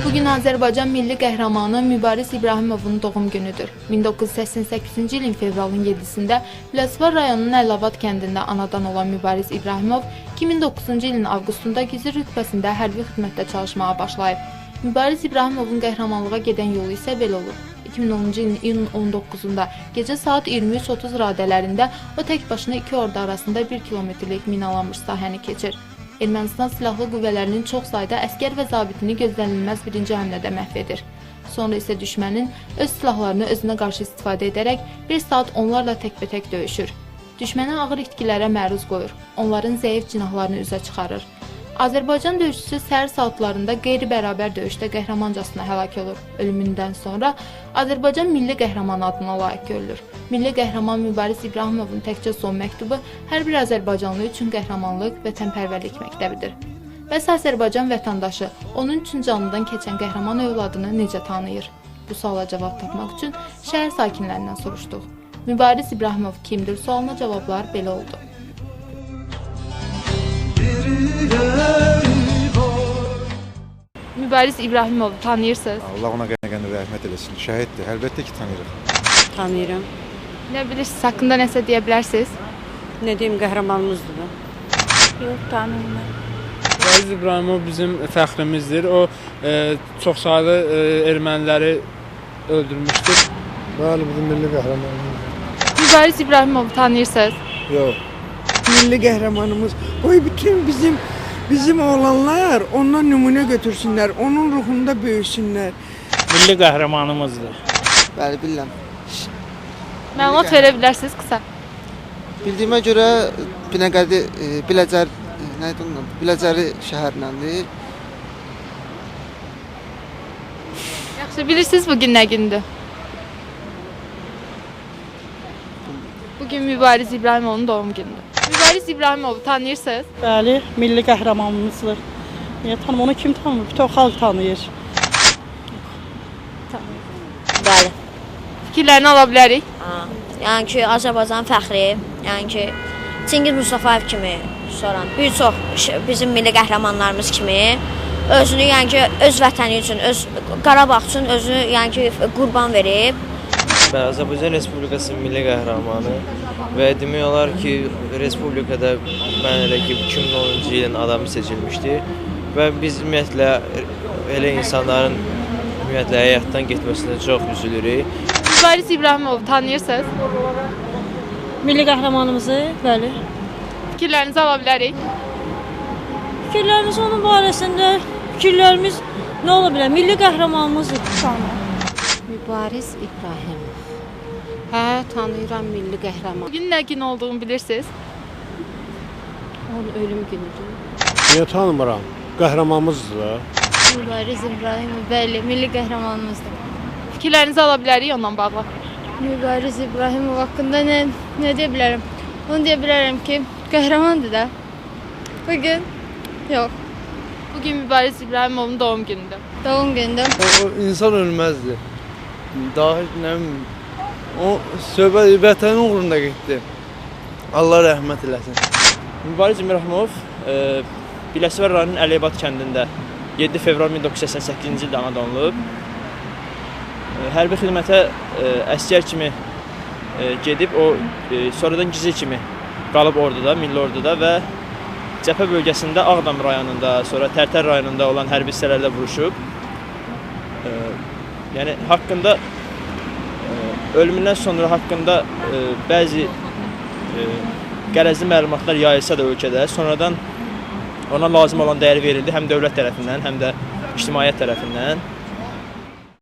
Bugün Azərbaycan milli qəhrəmanı Mübariz İbrahimovun doğum günüdür. 1988-ci ilin fevralın 7-sində Biləsuvar rayonunun Əlavat kəndində anadan olan Mübariz İbrahimov 2009-cu ilin avqustunda gizli rütbəsində hərbi xidmətdə çalışmağa başlayıb. Mübariz İbrahimovun qəhrəmanlığa gedən yolu isə belə olur. 2010-cu ilin iyunun 19-da gecə saat 23:30 radələrində o tək başına iki ordu arasında 1 kilometrlik minalanmış sahəni keçir. Ermənistan silahlı qüvvələrinin çox sayda əskər və zabitini gözlənilməz birinci həmlədə məhv edir. Sonra isə düşmənin öz silahlarını özünə qarşı istifadə edərək 1 saat onlarla təkbətək döyüşür. Düşmənə ağır itkilərə məruz qoyur, onların zəif cinahlarını üzə çıxarır. Azərbaycan döyüşçüsü səhər saatlarında qeyri-bərabər döyüşdə qəhrəmancasına həlak olur. Ölümündən sonra Azərbaycan milli qəhrəmanı adına layiq görülür. Milli qəhrəman Mübariz İbrahimovun təkcə son məktubu hər bir azərbaycanlı üçün qəhrəmanlıq və vətənpərvərlik məktəbidir. Bəs Azərbaycan vətəndaşı onun üçün canından keçən qəhrəman övladını necə tanıyır? Bu suala cavab tapmaq üçün şəhər sakinlərindən soruşduq. Mübariz İbrahimov kimdir sualına cavablar belə oldu. Mübariz İbrahimovu tanıyırsınız? Allah ona qəni rəhmət eləsin. Şəhiddir. Əlbəttə ki, tanıyırıq. Tanıyıram. Nə bilirsiniz? Haqqında nəsə deyə bilərsiniz? Ne diyeyim, qəhrəmanımızdır da. Yox, tanımıram. Mübariz İbrahimov bizim fəxrimizdir. O çox saylı erməniləri öldürmüşdür. Bəli, bizim milli qəhrəmanımız. Mübariz İbrahimovu tanıyırsınız? Yox. Milli qəhrəmanımız. Qoy bütün bizim oğlanlar ondan nümunə götürsünlər, onun ruhunda böyüsünlər. Milli qəhrəmanımızdır. Bəli, bilirəm. Məlumat verə bilərsiniz qısa? Bildiyimə görə Binəqədi, Biləcəri şəhərindəndir. Yaxşı, bilirsiniz bugün nə gündür? Bugün Mübariz İbrahimovun doğum günüdür. Mübariz İbrahimovu tanıyırsınız? Bəli, milli qəhrəmanımızdır. Niyə tanım? Onu kim tanımır? Bütün xalq tanıyır. Bəli. Fikirlərini ala bilərik. Yəni ki, Azərbaycan fəxri, yəni ki, Çingiz Mustafayev kimi, sonra bir çox bizim milli qəhrəmanlarımız kimi özünü, yəni ki, öz vətəni üçün, öz Qarabağ üçün özünü, yəni ki, qurban verib. Azərbaycan Respublikasının milli qəhrəmanı və demək olar ki, Respublikada mən elə ki, 2010-cu ilin adamı seçilmişdi və biz ümumiyyətlə elə insanların ümumiyyətlə həyatdan getməsinə çox üzülürük. Mübariz İbrahimovu tanıyırsınız? Milli qəhrəmanımızı, bəli. Fikirlərinizi ala bilərik. Fikirlərimiz onun barəsində, fikirlərimiz nə ola bilər? Milli qəhrəmanımızdır. Mübariz İbrahimov. Hə, tanıyıram milli qəhrəman. Bugün nə gün olduğunu bilirsiniz? Onun ölüm günüdür. Niyə tanımıram? Qəhrəmanımızdır. Mübariz İbrahimov, bəli, milli qəhrəmanımızdır. Fikirlərinizi ala bilərik onunla bağlı. Mübariz İbrahimov haqqında nə deyə bilərəm? Onu deyə bilərəm ki, qəhrəmandır da. Bugün, yox. Bugün Mübariz İbrahimovun doğum günüdür. Doğum gündür. O insan ölməzdi. Daha nə bilim, o söhbət vətənin uğrunda getdi. Allah rəhmət eləsin. Mübariz İbrahimov Biləsuvar rayonunun Əlavat kəndində 7 fevral 1988-ci ildə anadan olub. Hərbi xidmətə əsgər kimi gedib, o sonradan gizli kimi qalıb orduda, milli orduda və cəbhə bölgəsində Ağdam rayonunda, sonra Tərtər rayonunda olan hərbi hissələrlə vuruşub. Yəni haqqında ölümündən sonra haqqında bəzi qərəzli məlumatlar yayılsa da ölkədə, sonradan ona lazım olan dəyər verildi həm dövlət tərəfindən, həm də ictimaiyyət tərəfindən.